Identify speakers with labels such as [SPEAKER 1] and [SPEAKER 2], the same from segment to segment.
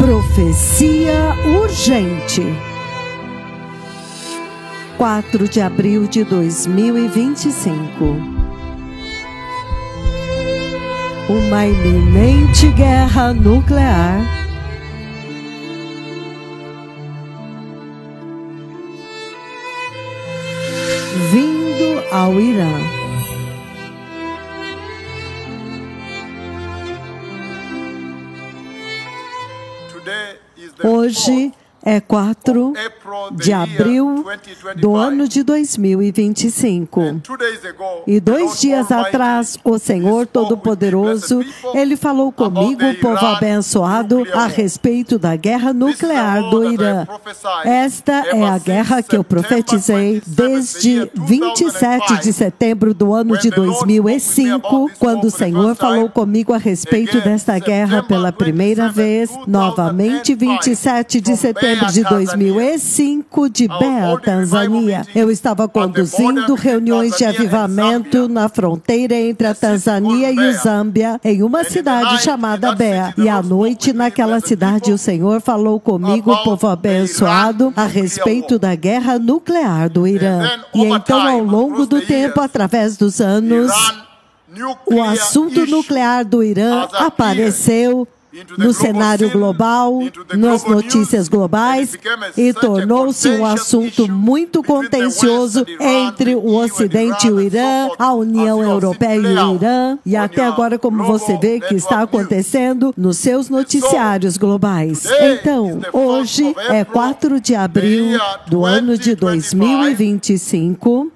[SPEAKER 1] Profecia urgente. 4 de abril de 2025. Uma iminente guerra nuclear vindo ao Irã. Hoje é 4 de abril do ano de 2025. E 2 dias atrás, o Senhor Todo-Poderoso, Ele falou comigo, o povo abençoado, a respeito da guerra nuclear do Irã. Esta é a guerra que eu profetizei desde 27 de setembro do ano de 2005, quando o Senhor falou comigo a respeito desta guerra pela primeira vez, novamente 27 de setembro de 2005, de Beá, Tanzânia. Eu estava conduzindo reuniões de avivamento na fronteira entre a Tanzânia e o Zâmbia, em uma cidade chamada Beá. E à noite, naquela cidade, o Senhor falou comigo, povo abençoado, a respeito da guerra nuclear do Irã. E então, ao longo do tempo, através dos anos, o assunto nuclear do Irã apareceu no cenário global, nas notícias globais, e tornou-se um assunto muito contencioso entre o Ocidente e o Irã, a União Europeia e o Irã, e até agora, como você vê que está acontecendo nos seus noticiários globais. Então, hoje é 4 de abril do ano de 2025,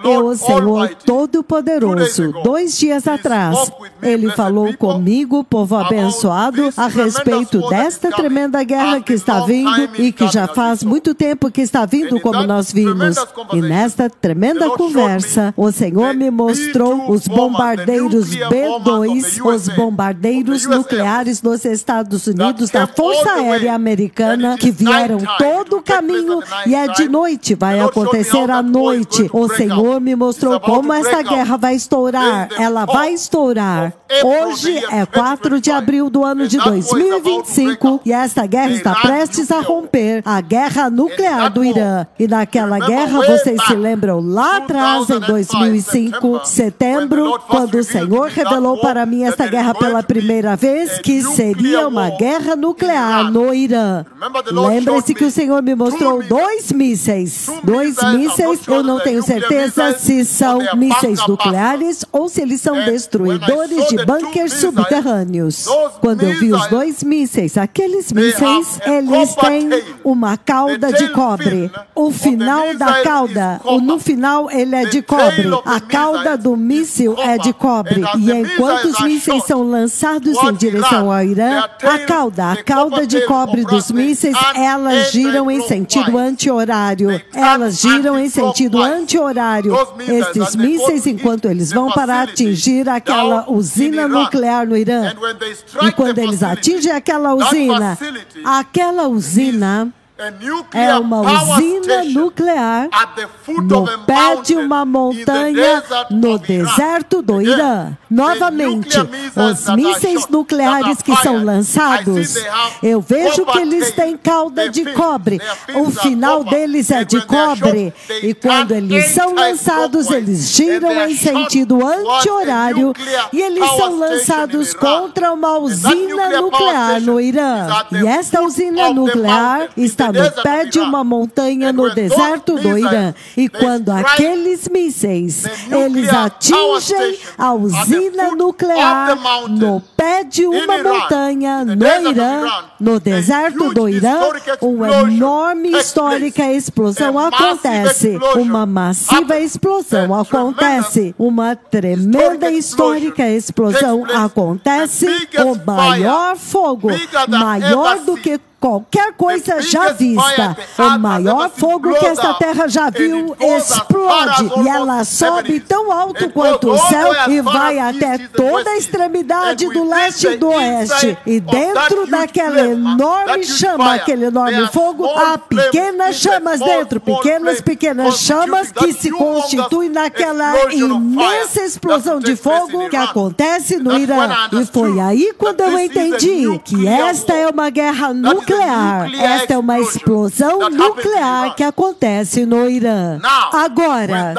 [SPEAKER 1] e o Senhor Todo-Poderoso, 2 dias atrás, Ele falou comigo, povo abençoado, a respeito desta tremenda guerra que está vindo e que já faz muito tempo que está vindo, como nós vimos. E nesta tremenda conversa, o Senhor me mostrou os bombardeiros B-2, os bombardeiros nucleares dos Estados Unidos, da Força Aérea Americana, que vieram todo o caminho, e é de noite, vai acontecer à noite. O Senhor me mostrou como essa guerra vai estourar. Ela vai estourar. Hoje é 4 de abril do ano de 2025 e esta guerra está prestes a romper, a guerra nuclear do Irã. E naquela guerra, vocês se lembram lá atrás, em 2005, setembro, quando o Senhor revelou para mim esta guerra pela primeira vez, que seria uma guerra nuclear no Irã. Lembre-se que o Senhor me mostrou 2 mísseis. 2 mísseis, eu não tenho certeza se são mísseis nucleares ou se eles são destruidores de bunkers subterrâneos. Quando eu vi os 2 mísseis, aqueles mísseis, eles têm uma cauda de cobre. O final da cauda, no final ele é de cobre. A cauda do míssil é de cobre. E enquanto os mísseis são lançados em direção ao Irã, a cauda de cobre dos mísseis, elas giram em sentido anti-horário. Elas giram em sentido anti-horário. Estes mísseis, enquanto eles vão para atingir aquela usina nuclear no Irã, e quando eles atingem aquela usina é uma usina nuclear no pé de uma montanha no deserto do Irã. Novamente, os mísseis nucleares que são lançados, eu vejo que eles têm cauda de cobre. O final deles é de cobre. E quando eles são lançados, eles giram em sentido anti-horário e eles são lançados contra uma usina nuclear no Irã. E esta usina nuclear está no pé de uma montanha no deserto do Irã. E quando aqueles mísseis, eles atingem a usina nuclear no pé de uma montanha no Irã, no deserto do Irã, uma enorme histórica explosão acontece. Uma massiva explosão acontece. Uma tremenda histórica explosão acontece. O maior fogo, maior do que qualquer coisa já vista. O maior fogo que esta terra já viu explode e ela sobe tão alto quanto o céu e vai até toda a extremidade do leste e do oeste. E dentro daquela enorme chama, aquele enorme fogo, há pequenas chamas dentro, pequenas chamas que se constituem naquela imensa explosão de fogo que acontece no Irã. E foi aí quando eu entendi que esta é uma guerra nuclear. Esta é uma explosão nuclear que acontece no Irã. Agora,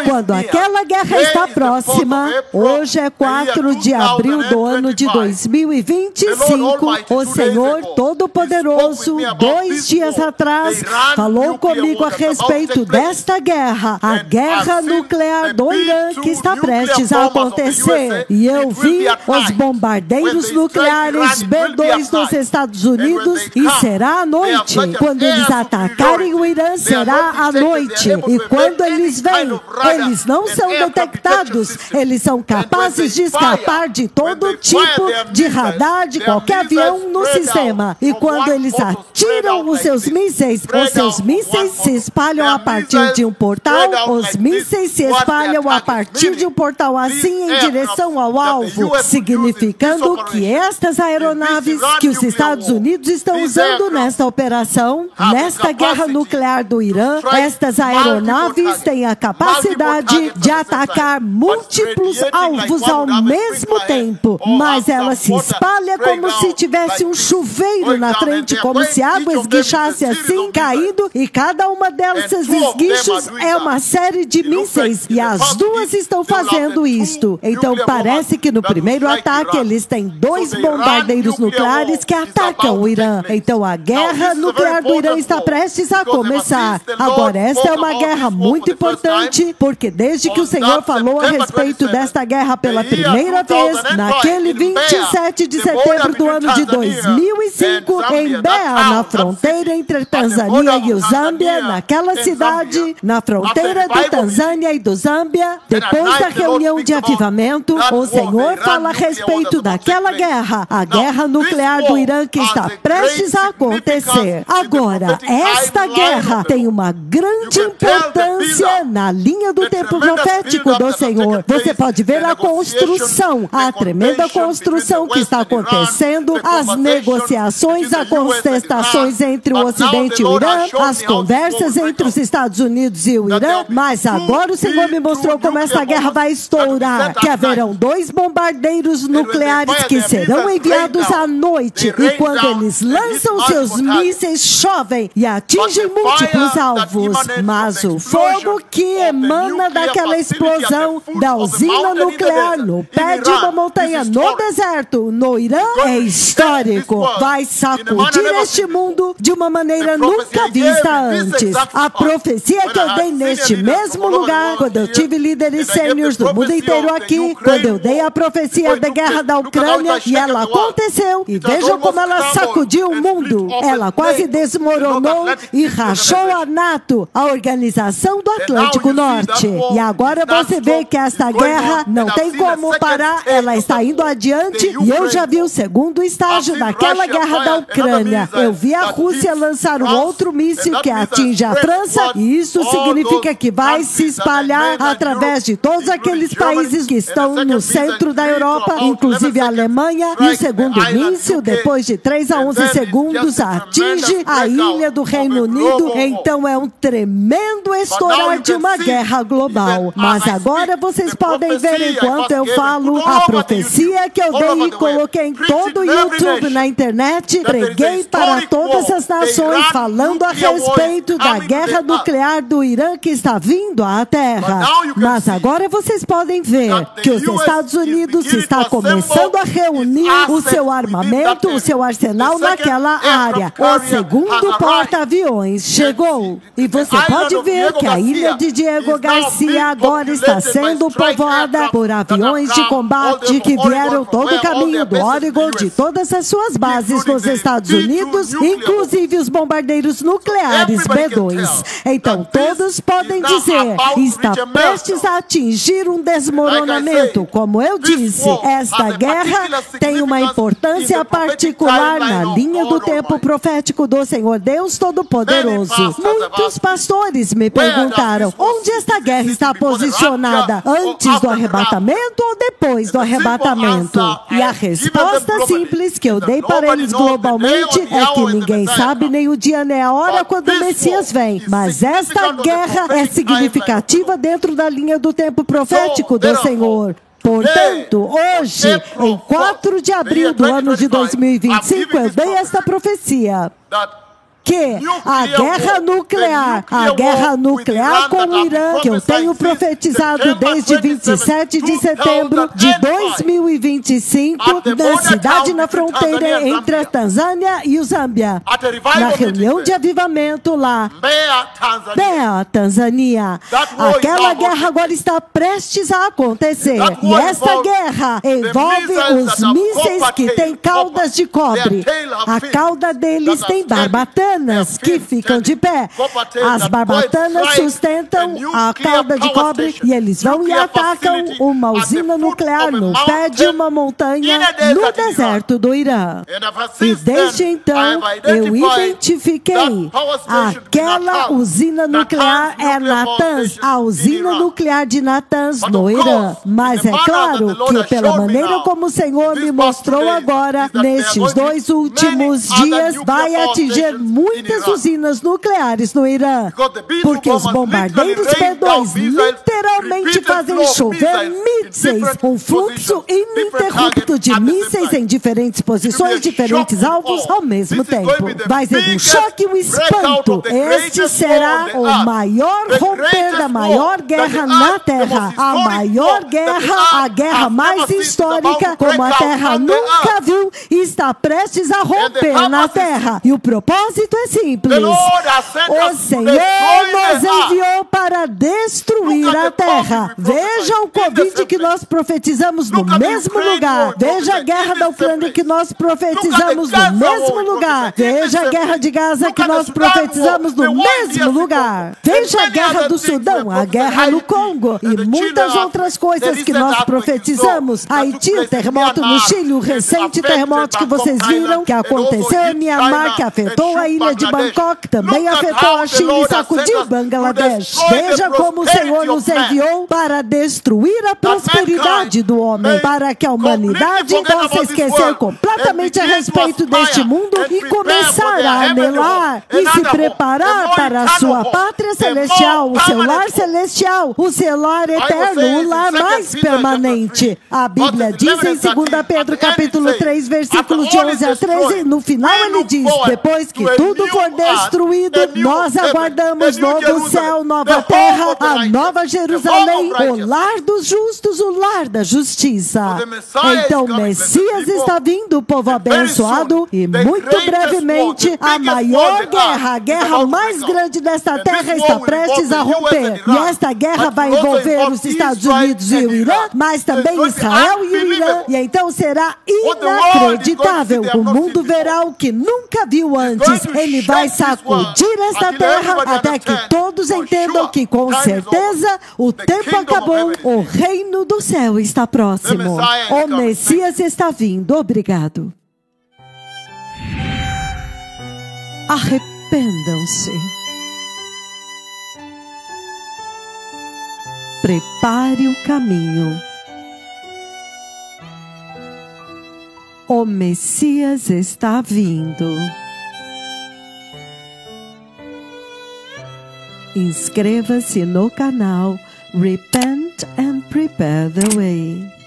[SPEAKER 1] quando aquela guerra está próxima, hoje é 4 de abril do ano de 2025, o Senhor Todo-Poderoso, 2 dias atrás, falou comigo a respeito desta guerra, a guerra nuclear do Irã que está prestes a acontecer. E eu vi os bombardeiros nucleares B-2 dos Estados Unidos e será à noite. Quando eles atacarem o Irã, será à noite. E quando eles vêm, eles não são detectados. Eles são capazes de escapar de todo tipo de radar, de qualquer avião no sistema. E quando eles atiram os seus mísseis se espalham a partir de um portal, os mísseis se espalham a partir de um portal assim em direção ao alvo, significando que estas aeronaves que os Estados Unidos estão usando nesta operação, nesta guerra nuclear do Irã, estas aeronaves têm a capacidade de atacar múltiplos alvos ao mesmo tempo, mas ela se espalha como se tivesse um chuveiro na frente, como se a água esguichasse assim, caindo, e cada uma dessas esguichos é uma série de mísseis, e as duas estão fazendo isto. Então parece que no primeiro ataque eles têm 2 bombardeiros nucleares que atacam o Irã. Então a guerra nuclear do Irã está prestes a começar. Agora, esta é uma guerra muito importante, porque desde que o Senhor falou a respeito desta guerra pela primeira vez, naquele 27 de setembro do ano de 2005, em Mbeya, na fronteira entre Tanzânia e o Zâmbia, naquela cidade, na fronteira de Tanzânia e do Zâmbia, depois da reunião de avivamento, o Senhor fala a respeito daquela guerra, a guerra nuclear do Irã que está prestes a acontecer. Agora, esta guerra tem uma grande importância na linha do tempo profético do Senhor. Você pode ver a construção, a tremenda construção que está acontecendo, as negociações, as contestações entre o Ocidente e o Irã, as conversas entre os Estados Unidos e o Irã, mas agora o Senhor me mostrou como essa guerra vai estourar, que haverão 2 bombardeiros nucleares que serão enviados à noite, e quando eles lançam seus mísseis, chovem e atingem múltiplos alvos, mas o fogo que emana daquela explosão da usina nuclear no pé de uma montanha no deserto, no Irã, é histórico. Vai sacudir este mundo de uma maneira nunca vista antes. A profecia que eu dei neste mesmo lugar, quando eu tive líderes sêniores do mundo inteiro aqui, quando eu dei a profecia da guerra da Ucrânia, e ela aconteceu, e vejam como ela sacudiu o mundo. Ela quase desmoronou e rachou a NATO, a Organização do Atlântico Norte. E agora você vê que esta guerra não tem como parar, ela está indo adiante, e eu já vi o segundo estágio daquela guerra da Ucrânia. Eu vi a Rússia lançar um outro míssil que atinge a França, e isso significa que vai se espalhar através de todos aqueles países que estão no centro da Europa, inclusive a Alemanha, e o segundo míssil, depois de 3 a 11 segundos, atinge a ilha do Reino Unido. Então é um tremendo estourar de uma guerra global. Mas agora vocês podem ver, enquanto eu falo, a profecia que eu dei e coloquei em todo o YouTube, na internet, preguei para todas as nações, falando a respeito da guerra nuclear do Irã que está vindo à Terra. Mas agora vocês podem ver que os Estados Unidos está começando a reunir o seu armamento, o seu arsenal naquela área. O segundo porta-aviões chegou. E você pode ver que a ilha de Diego Garcia agora está sendo povoada por aviões de combate que vieram todo o caminho do Oregon, de todas as suas bases nucleares nos Estados Unidos, inclusive os bombardeiros nucleares B-2. Então todos podem dizer, está prestes a atingir um desmoronamento. Como eu disse, esta guerra tem uma importância particular na linha do tempo profético do Senhor Deus Todo-Poderoso. Muitos pastores me perguntaram, onde esta guerra está posicionada? Antes do arrebatamento ou depois do arrebatamento? E a resposta simples que eu dei para eles globalmente é que ninguém sabe nem o dia nem a hora quando o Messias vem. Mas esta guerra é significativa dentro da linha do tempo profético do Senhor. Portanto, hoje, em 4 de abril do ano de 2025, eu dei esta profecia. Que a guerra nuclear com o Irã, que eu tenho profetizado desde 27 de setembro de 2025, na cidade na fronteira entre a Tanzânia e o Zâmbia, na reunião de avivamento lá, Mbeya, Tanzânia. Aquela guerra agora está prestes a acontecer. E esta guerra envolve os mísseis que têm caudas de cobre. A cauda deles tem barbatanas que ficam de pé. As barbatanas sustentam a cauda de cobre e eles vão e atacam uma usina nuclear no pé de uma montanha no deserto do Irã. E desde então eu identifiquei aquela usina nuclear é Natanz, a usina nuclear de Natanz no Irã. Mas é claro que pela maneira como o Senhor me mostrou agora, nestes 2 últimos dias, vai atingir muitas usinas nucleares no Irã, porque os bombardeiros B-2 literalmente fazem chover mísseis, um fluxo ininterrupto de mísseis em diferentes posições, diferentes alvos ao mesmo tempo. Vai ser um choque e um espanto. Este será o maior romper da maior guerra na Terra, a maior guerra, a guerra mais histórica, como a Terra nunca viu, e está prestes a romper na Terra. E o propósito é simples. O Senhor nos enviou para destruir a terra. Veja o Covid que nós profetizamos no mesmo lugar. Veja a guerra da Ucrânia que nós profetizamos no mesmo lugar. Veja a guerra de Gaza que nós profetizamos no mesmo lugar. Veja a guerra do Sudão, a guerra no Congo e muitas outras coisas que nós profetizamos. Haiti, o terremoto no Chile, o recente terremoto que vocês viram, que aconteceu em Myanmar, que afetou a ilha de Bangkok, também afetou a China e sacudiu Bangladesh. Veja como o Senhor nos enviou para destruir a prosperidade do homem, para que a humanidade possa esquecer completamente a respeito deste mundo e começar a anelar e se preparar para a sua pátria celestial, o seu lar celestial, o seu lar eterno, o lar mais permanente. A Bíblia diz em 2 Pedro capítulo 3, versículos de 11 a 13, no final ele diz, depois que tudo for destruído, nós aguardamos novo céu, nova terra, a nova Jerusalém, o lar dos justos, o lar da justiça. Então o Messias está vindo, povo abençoado, e muito brevemente a maior guerra, a guerra mais grande desta terra está prestes a romper. E esta guerra vai envolver os Estados Unidos e o Irã, mas também Israel e o Irã. E então será inacreditável. O mundo verá o que nunca viu antes. Ele vai sacudir esta terra até que todos entendam que com certeza o tempo acabou, o reino do céu está próximo. O Messias está vindo. Obrigado. Arrependam-se. Prepare o caminho. O Messias está vindo. Inscreva-se no canal Repent and Prepare the Way.